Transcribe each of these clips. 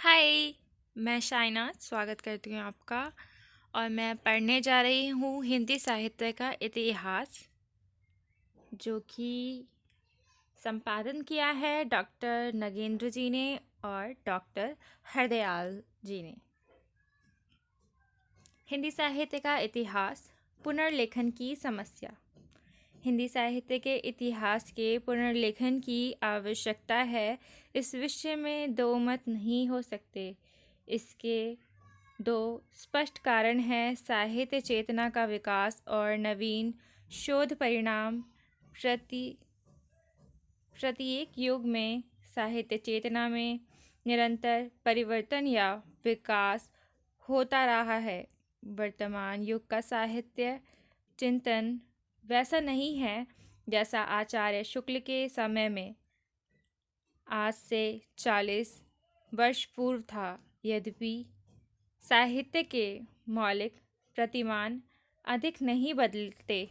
हाय। मैं शाइना स्वागत करती हूँ आपका। और मैं पढ़ने जा रही हूँ हिंदी साहित्य का इतिहास, जो कि संपादन किया है डॉक्टर नगेंद्र जी ने और डॉक्टर हरदयाल जी ने। हिंदी साहित्य का इतिहास, पुनर्लेखन की समस्या। हिंदी साहित्य के इतिहास के पुनर्लेखन की आवश्यकता है। इस विषय में दो मत नहीं हो सकते। इसके दो स्पष्ट कारण हैं: साहित्य चेतना का विकास और नवीन शोध परिणाम। प्रति प्रत्येक युग में साहित्य चेतना में निरंतर परिवर्तन या विकास होता रहा है। वर्तमान युग का साहित्य चिंतन वैसा नहीं है जैसा आचार्य शुक्ल के समय में आज से 40 वर्ष पूर्व था। यद्यपि साहित्य के मौलिक प्रतिमान अधिक नहीं बदलते,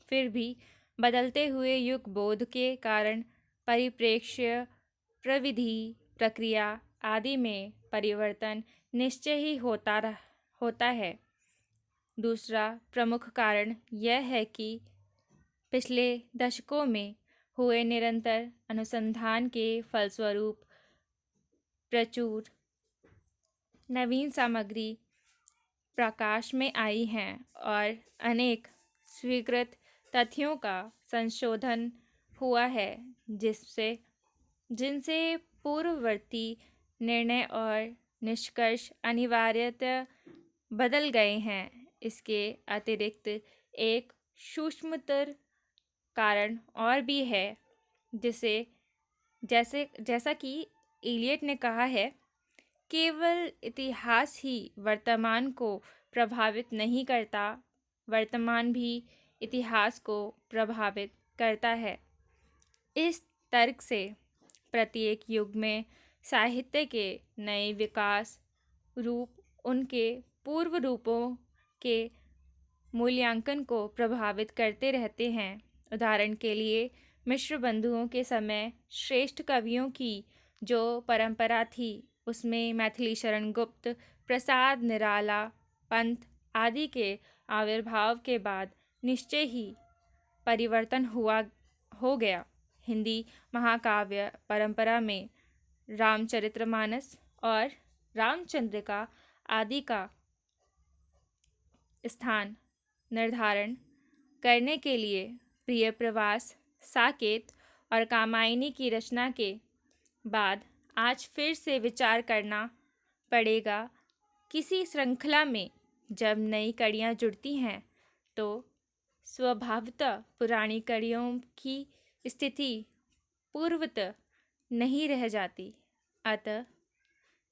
फिर भी बदलते हुए युग बोध के कारण परिप्रेक्ष्य, प्रविधि, प्रक्रिया आदि में परिवर्तन निश्चय ही होता है। दूसरा प्रमुख कारण यह है कि पिछले दशकों में हुए निरंतर अनुसंधान के फलस्वरूप प्रचुर नवीन सामग्री प्रकाश में आई हैं और अनेक स्वीकृत तथ्यों का संशोधन हुआ है, जिनसे पूर्ववर्ती निर्णय और निष्कर्ष अनिवार्यतः बदल गए हैं। इसके अतिरिक्त एक सूक्ष्मतर कारण और भी है, जिसे जैसा कि इलियट ने कहा है, केवल इतिहास ही वर्तमान को प्रभावित नहीं करता, वर्तमान भी इतिहास को प्रभावित करता है। इस तर्क से प्रत्येक युग में साहित्य के नए विकास रूप उनके पूर्व रूपों के मूल्यांकन को प्रभावित करते रहते हैं। उदाहरण के लिए, मिश्र बंधुओं के समय श्रेष्ठ कवियों की जो परंपरा थी, उसमें मैथिली शरण गुप्त, प्रसाद निराला, पंत आदि के आविर्भाव के बाद निश्चय ही परिवर्तन हो गया। हिंदी महाकाव्य परंपरा में रामचरितमानस और रामचंद्रिका आदि का स्थान निर्धारण करने के लिए प्रिय प्रवास, साकेत और कामायनी की रचना के बाद आज फिर से विचार करना पड़ेगा। किसी श्रृंखला में जब नई कड़ियाँ जुड़ती हैं, तो स्वभावतः पुरानी कड़ियों की स्थिति पूर्ववत नहीं रह जाती। अतः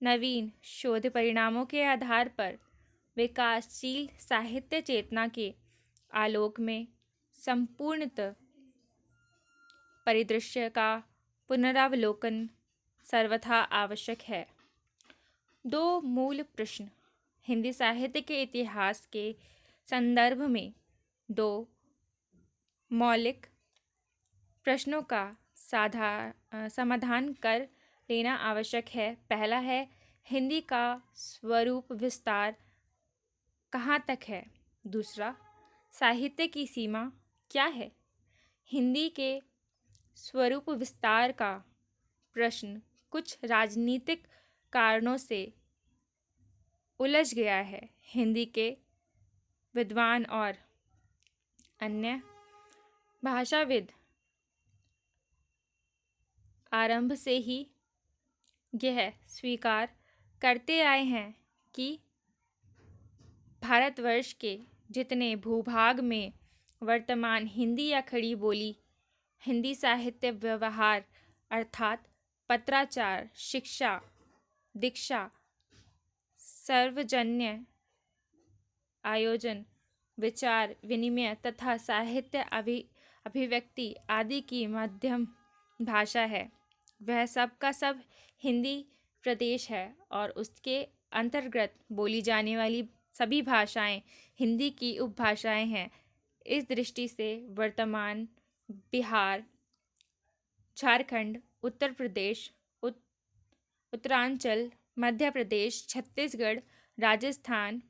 नवीन शोध परिणामों के आधार पर विकासशील साहित्य चेतना के आलोक में संपूर्णतः परिदृश्य का पुनरावलोकन सर्वथा आवश्यक है। दो मूल प्रश्न। हिंदी साहित्य के इतिहास के संदर्भ में दो मौलिक प्रश्नों का समाधान कर लेना आवश्यक है। पहला है, हिंदी का स्वरूप विस्तार कहाँ तक है? दूसरा, साहित्य की सीमा क्या है? हिंदी के स्वरूप विस्तार का प्रश्न कुछ राजनीतिक कारणों से उलझ गया है। हिंदी के विद्वान और अन्य भाषाविद आरंभ से ही यह स्वीकार करते आए हैं कि भारतवर्ष के जितने भूभाग में वर्तमान हिंदी या खड़ी बोली हिंदी साहित्य व्यवहार अर्थात पत्राचार, शिक्षा, दीक्षा, सर्वजन्य आयोजन, विचार विनिमय तथा साहित्य अभिव्यक्ति आदि की माध्यम भाषा है, वह सब का सब हिंदी प्रदेश है और उसके अंतर्गत बोली जाने वाली सभी भाषाएं हिंदी की उपभाषाएं हैं। इस दृष्टि से वर्तमान बिहार, झारखंड, उत्तर प्रदेश, उत्तरांचल, मध्य प्रदेश, छत्तीसगढ़, राजस्थान,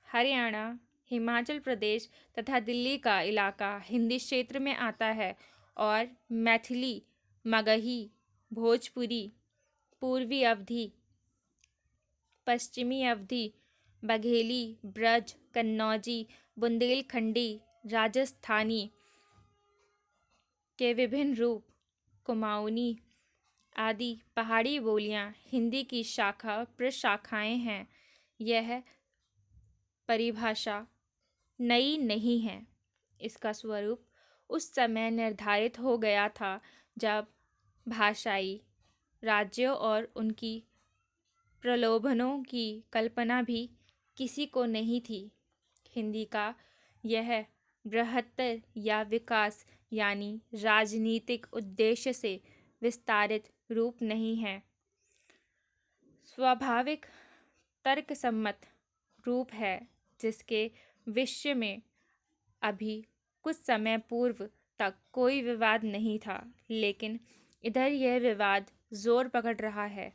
हरियाणा, हिमाचल प्रदेश तथा दिल्ली का इलाका हिंदी क्षेत्र में आता है और मैथिली, मगही, भोजपुरी, पूर्वी अवधी, पश्चिमी अवधी, बघेली, ब्रज, कन्नौजी, बुंदेलखंडी, राजस्थानी के विभिन्न रूप, कुमाऊनी आदि पहाड़ी बोलियां हिंदी की शाखा प्रशाखाएं हैं। यह परिभाषा नई नहीं है। इसका स्वरूप उस समय निर्धारित हो गया था जब भाषाई राज्यों और उनकी प्रलोभनों की कल्पना भी किसी को नहीं थी। हिंदी का यह बृहत्तर या विकास यानी राजनीतिक उद्देश्य से विस्तारित रूप नहीं है, स्वाभाविक तर्कसम्मत रूप है जिसके विषय में अभी कुछ समय पूर्व तक कोई विवाद नहीं था, लेकिन इधर यह विवाद जोर पकड़ रहा है।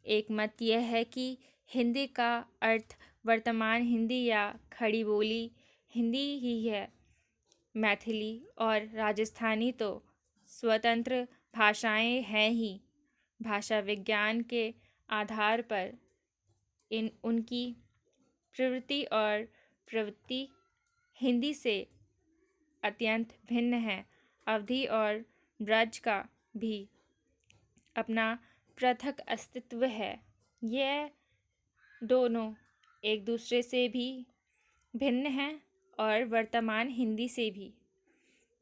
एक मत यह है कि हिंदी का अर्थ वर्तमान हिंदी या खड़ी बोली हिंदी ही है। मैथिली और राजस्थानी तो स्वतंत्र भाषाएं हैं ही। भाषा विज्ञान के आधार पर उनकी प्रवृत्ति और प्रवृत्ति हिंदी से अत्यंत भिन्न है। अवधी और ब्रज का भी अपना पृथक अस्तित्व है। यह दोनों एक दूसरे से भी भिन्न हैं और वर्तमान हिंदी से भी।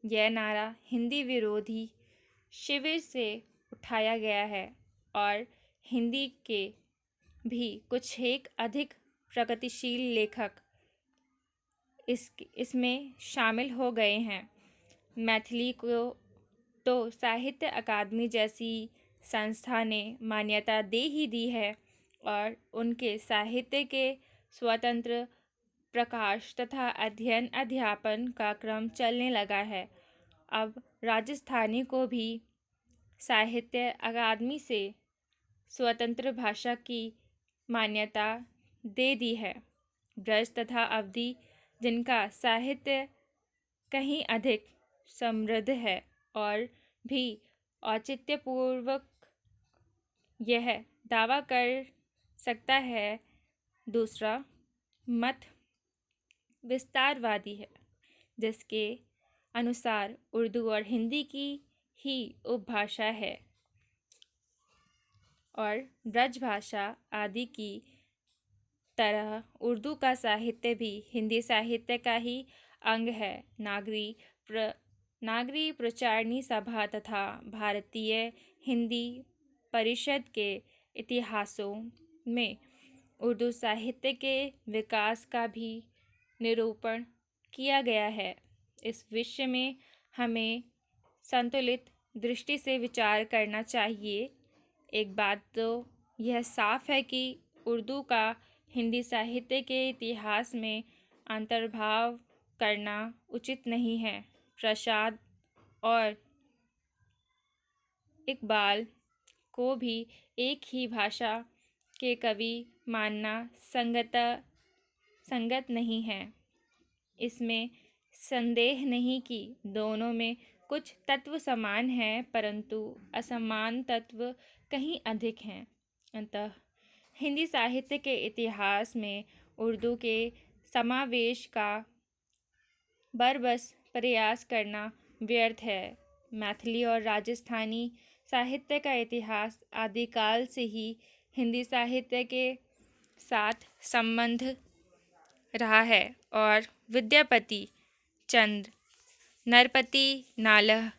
यह नारा हिंदी विरोधी शिविर से उठाया गया है और हिंदी के भी कुछ एक अधिक प्रगतिशील लेखक इसमें शामिल हो गए हैं। मैथिली को तो साहित्य अकादमी जैसी संस्था ने मान्यता दे ही दी है और उनके साहित्य के स्वतंत्र प्रकाश तथा अध्ययन अध्यापन का क्रम चलने लगा है। अब राजस्थानी को भी साहित्य अकादमी से स्वतंत्र भाषा की मान्यता दे दी है। ब्रज तथा अवधी जिनका साहित्य कहीं अधिक समृद्ध है और भी औचित्यपूर्वक यह दावा कर सकता है। दूसरा मत विस्तारवादी है, जिसके अनुसार उर्दू और हिंदी की ही उपभाषा है और ब्रज भाषा आदि की तरह उर्दू का साहित्य भी हिंदी साहित्य का ही अंग है। नागरी प्रचारणी सभा तथा भारतीय हिंदी परिषद के इतिहासों में उर्दू साहित्य के विकास का भी निरूपण किया गया है। इस विषय में हमें संतुलित दृष्टि से विचार करना चाहिए। एक बात तो यह साफ है कि उर्दू का हिंदी साहित्य के इतिहास में अंतर्भाव करना उचित नहीं है। प्रसाद और इकबाल को भी एक ही भाषा के कवि मानना संगत नहीं है। इसमें संदेह नहीं कि दोनों में कुछ तत्व समान हैं, परंतु असमान तत्व कहीं अधिक हैं। अतः हिंदी साहित्य के इतिहास में उर्दू के समावेश का बरबस प्रयास करना व्यर्थ है। मैथिली और राजस्थानी साहित्य का इतिहास आदिकाल से ही हिंदी साहित्य के साथ संबंध रहा है और विद्यापति चंद्र, नरपति नालह,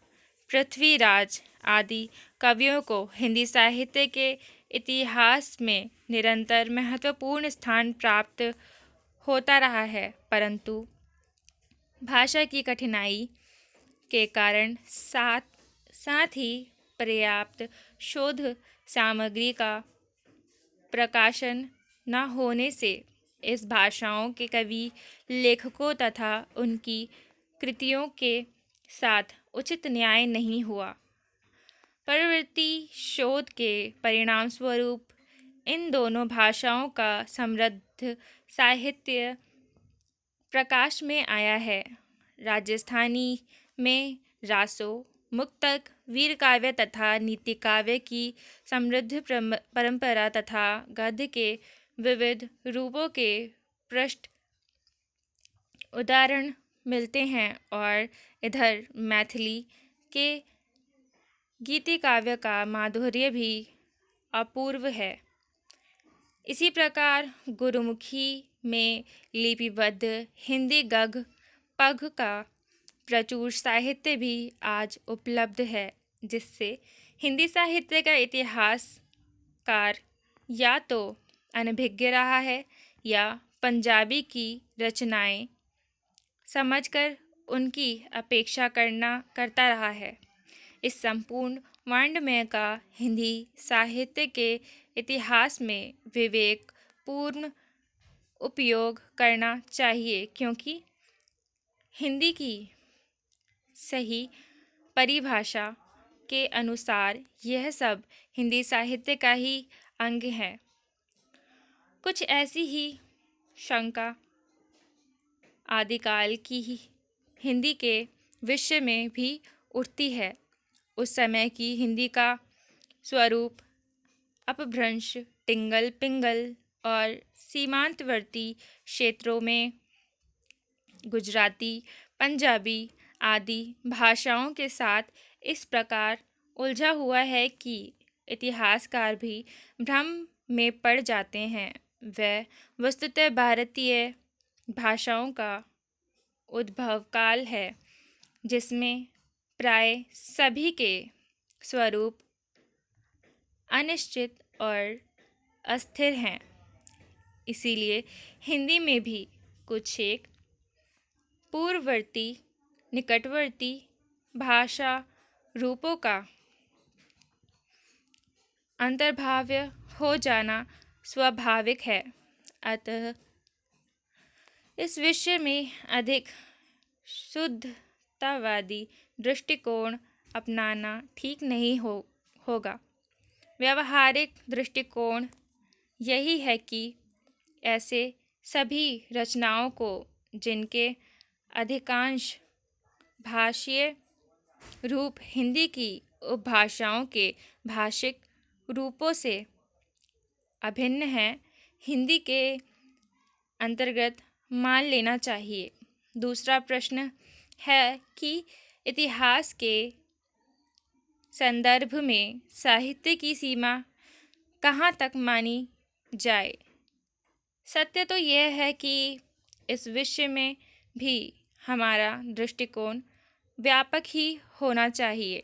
पृथ्वीराज आदि कवियों को हिंदी साहित्य के इतिहास में निरंतर महत्वपूर्ण स्थान प्राप्त होता रहा है, परंतु भाषा की कठिनाई के कारण साथ ही पर्याप्त शोध सामग्री का प्रकाशन न होने से इस भाषाओं के कवि लेखकों तथा उनकी कृतियों के साथ उचित न्याय नहीं हुआ। परवर्ती शोध के परिणाम स्वरूप इन दोनों भाषाओं का समृद्ध साहित्य प्रकाश में आया है। राजस्थानी में रासो, मुक्तक, वीर काव्य तथा नीति काव्य की समृद्ध परंपरा तथा गद्य के विविध रूपों के पृष्ठ उदाहरण मिलते हैं और इधर मैथिली के गीति काव्य का माधुर्य भी अपूर्व है। इसी प्रकार गुरुमुखी में लिपिबद्ध हिंदी गद्य पद्य का प्रचुर साहित्य भी आज उपलब्ध है, जिससे हिंदी साहित्य का इतिहासकार या तो अनभिज्ञ रहा है या पंजाबी की रचनाएं समझकर उनकी अपेक्षा करता रहा है। इस संपूर्ण वाङ्मय का हिंदी साहित्य के इतिहास में विवेकपूर्ण उपयोग करना चाहिए, क्योंकि हिंदी की सही परिभाषा के अनुसार यह सब हिंदी साहित्य का ही अंग है। कुछ ऐसी ही शंका आदिकाल की ही हिंदी के विषय में भी उठती है। उस समय की हिंदी का स्वरूप अपभ्रंश, टिंगल पिंगल और सीमांतवर्ती क्षेत्रों में गुजराती, पंजाबी आदि भाषाओं के साथ इस प्रकार उलझा हुआ है कि इतिहासकार भी भ्रम में पड़ जाते हैं। वह वस्तुतः भारतीय भाषाओं का उद्भव काल है, जिसमें प्राय सभी के स्वरूप अनिश्चित और अस्थिर हैं। इसीलिए हिंदी में भी कुछ एक पूर्ववर्ती, निकटवर्ती भाषा रूपों का अंतर्भाव्य हो जाना स्वाभाविक है। अतः इस विषय में अधिक शुद्धतावादी दृष्टिकोण अपनाना ठीक नहीं होगा। व्यावहारिक दृष्टिकोण यही है कि ऐसे सभी रचनाओं को जिनके अधिकांश भाषीय रूप हिंदी की उपभाषाओं के भाषिक रूपों से अभिन्न हैं, हिंदी के अंतर्गत मान लेना चाहिए। दूसरा प्रश्न है कि इतिहास के संदर्भ में साहित्य की सीमा कहाँ तक मानी जाए। सत्य तो यह है कि इस विषय में भी हमारा दृष्टिकोण व्यापक ही होना चाहिए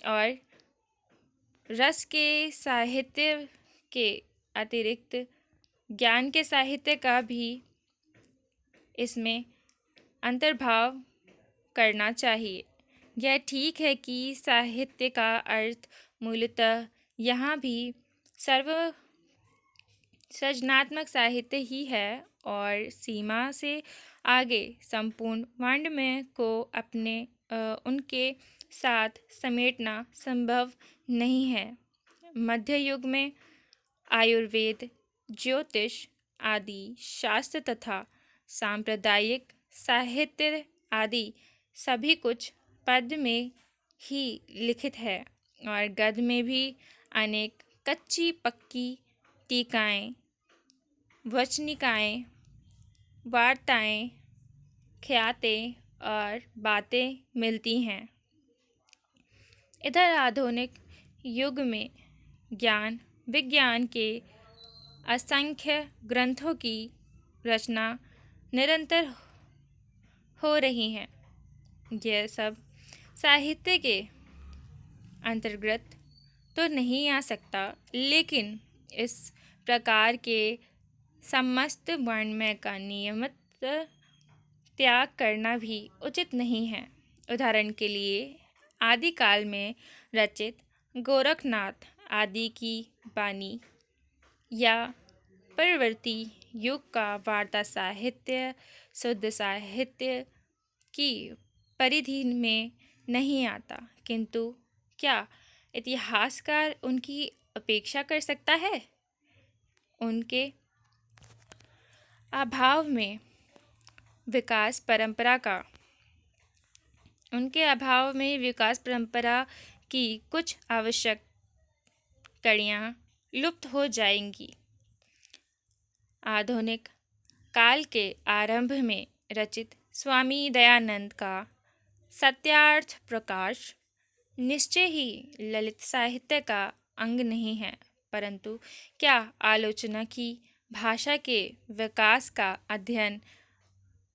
और रस के साहित्य के अतिरिक्त ज्ञान के साहित्य का भी इसमें अंतर्भाव करना चाहिए। यह ठीक है कि साहित्य का अर्थ मूलतः यहाँ भी सर्व सृजनात्मक साहित्य ही है और सीमा से आगे संपूर्ण वाङ्मय को अपने उनके साथ समेटना संभव नहीं है। मध्य युग में आयुर्वेद, ज्योतिष आदि शास्त्र तथा सांप्रदायिक साहित्य आदि सभी कुछ पद्य में ही लिखित है और गद्य में भी अनेक कच्ची पक्की टीकाएँ, वचनिकाएँ, वार्ताएँ, ख्यातें और बातें मिलती हैं। इधर आधुनिक युग में ज्ञान विज्ञान के असंख्य ग्रंथों की रचना निरंतर हो रही है। यह सब साहित्य के अंतर्गत तो नहीं आ सकता, लेकिन इस प्रकार के समस्त वाङ्मय का नियमित त्याग करना भी उचित नहीं है। उदाहरण के लिए आदिकाल में रचित गोरखनाथ आदि की वाणी या परवर्ती युग का वार्ता साहित्य शुद्ध साहित्य की परिधि में नहीं आता, किंतु क्या इतिहासकार उनकी अपेक्षा कर सकता है? उनके अभाव में विकास परंपरा का उनके अभाव में विकास परंपरा की कुछ आवश्यक कड़ियाँ लुप्त हो जाएंगी। आधुनिक काल के आरंभ में रचित स्वामी दयानंद का सत्यार्थ प्रकाश निश्चय ही ललित साहित्य का अंग नहीं है, परंतु क्या आलोचना की भाषा के विकास का अध्ययन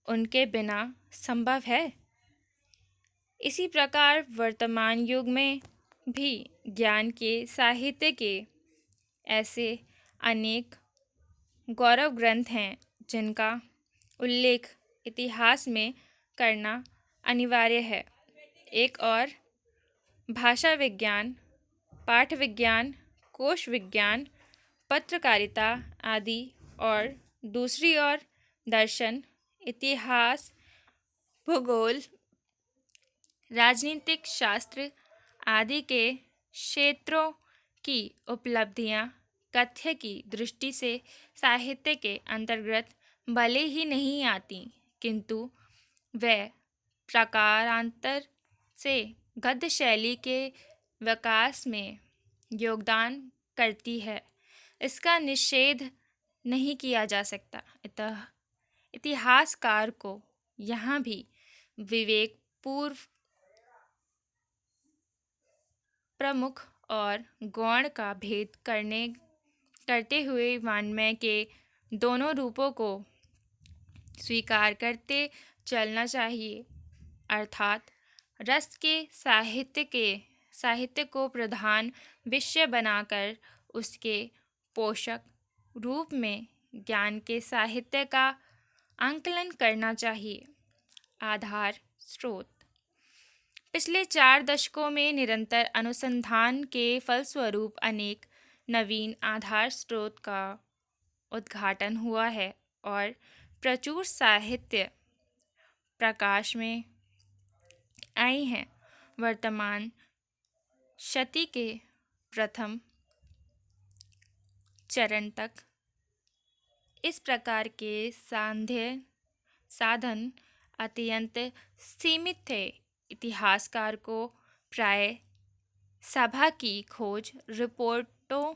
उनके बिना संभव है? इसी प्रकार वर्तमान युग में भी ज्ञान के साहित्य के ऐसे अनेक गौरव ग्रंथ हैं जिनका उल्लेख इतिहास में करना अनिवार्य है। एक और भाषा विज्ञान, पाठ विज्ञान, कोश विज्ञान, पत्रकारिता आदि, और दूसरी ओर दर्शन, इतिहास, भूगोल, राजनीतिक शास्त्र आदि के क्षेत्रों की उपलब्धियां कथ्य की दृष्टि से साहित्य के अंतर्गत भले ही नहीं आती, किंतु वह प्रकारांतर से गद्य शैली के विकास में योगदान करती है, इसका निषेध नहीं किया जा सकता। अतः इतिहासकार को यहाँ भी विवेकपूर्व प्रमुख और गौण का भेद करते हुए वाङ्मय के दोनों रूपों को स्वीकार करते चलना चाहिए, अर्थात रस के साहित्य को प्रधान विषय बनाकर उसके पोषक रूप में ज्ञान के साहित्य का आंकलन करना चाहिए। आधार स्रोत। पिछले 4 दशकों में निरंतर अनुसंधान के फलस्वरूप अनेक नवीन आधार स्रोत का उद्घाटन हुआ है और प्रचुर साहित्य प्रकाश में आई हैं। वर्तमान शती के प्रथम चरण तक इस प्रकार के साधन अत्यंत सीमित थे। इतिहासकार को प्राय सभा की खोज रिपोर्टों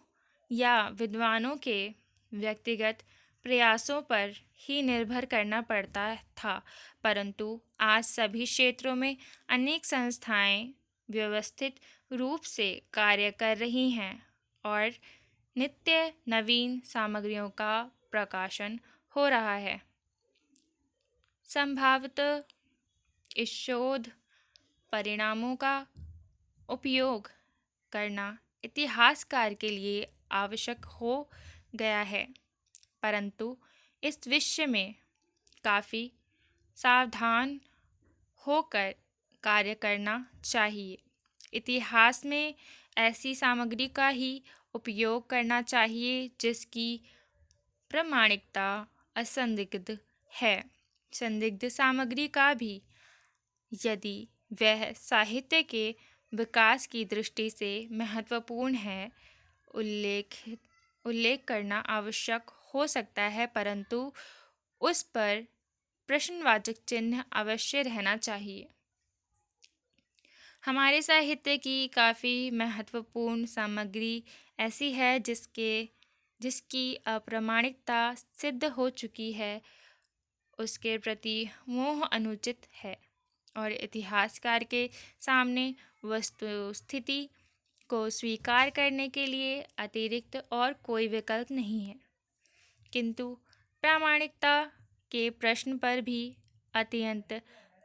या विद्वानों के व्यक्तिगत प्रयासों पर ही निर्भर करना पड़ता था, परंतु आज सभी क्षेत्रों में अनेक संस्थाएं व्यवस्थित रूप से कार्य कर रही हैं और नित्य नवीन सामग्रियों का प्रकाशन हो रहा है। संभवतः इस शोध परिणामों का उपयोग करना इतिहासकार के लिए आवश्यक हो गया है, परंतु इस विषय में काफ़ी सावधान होकर कार्य करना चाहिए। इतिहास में ऐसी सामग्री का ही उपयोग करना चाहिए जिसकी प्रामाणिकता असंदिग्ध है। संदिग्ध सामग्री का भी, यदि वह साहित्य के विकास की दृष्टि से महत्वपूर्ण है, उल्लेख करना आवश्यक हो सकता है, परंतु उस पर प्रश्नवाचक चिन्ह अवश्य रहना चाहिए। हमारे साहित्य की काफ़ी महत्वपूर्ण सामग्री ऐसी है जिसकी अप्रामाणिकता सिद्ध हो चुकी है, उसके प्रति मोह अनुचित है और इतिहासकार के सामने वस्तुस्थिति को स्वीकार करने के लिए अतिरिक्त और कोई विकल्प नहीं है। किंतु प्रामाणिकता के प्रश्न पर भी अत्यंत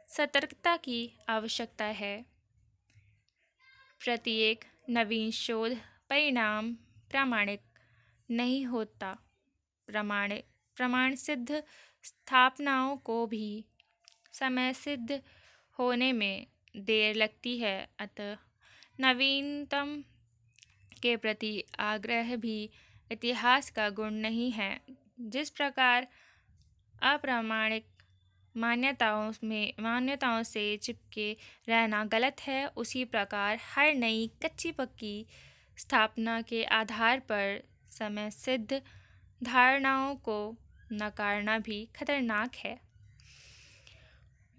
सतर्कता की आवश्यकता है। प्रत्येक नवीन शोध परिणाम प्रामाणिक नहीं होता। प्रमाण सिद्ध स्थापनाओं को भी समय सिद्ध होने में देर लगती है। अतः नवीनतम के प्रति आग्रह भी इतिहास का गुण नहीं है। जिस प्रकार अप्रामाणिक मान्यताओं से चिपके रहना गलत है, उसी प्रकार हर नई कच्ची पक्की स्थापना के आधार पर समय सिद्ध धारणाओं को नकारना भी खतरनाक है।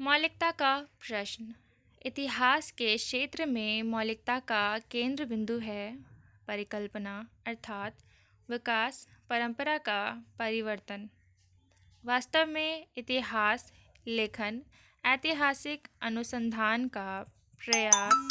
मौलिकता का प्रश्न। इतिहास के क्षेत्र में मौलिकता का केंद्र बिंदु है परिकल्पना अर्थात विकास परंपरा का परिवर्तन। वास्तव में इतिहास लेखन ऐतिहासिक अनुसंधान का प्रयास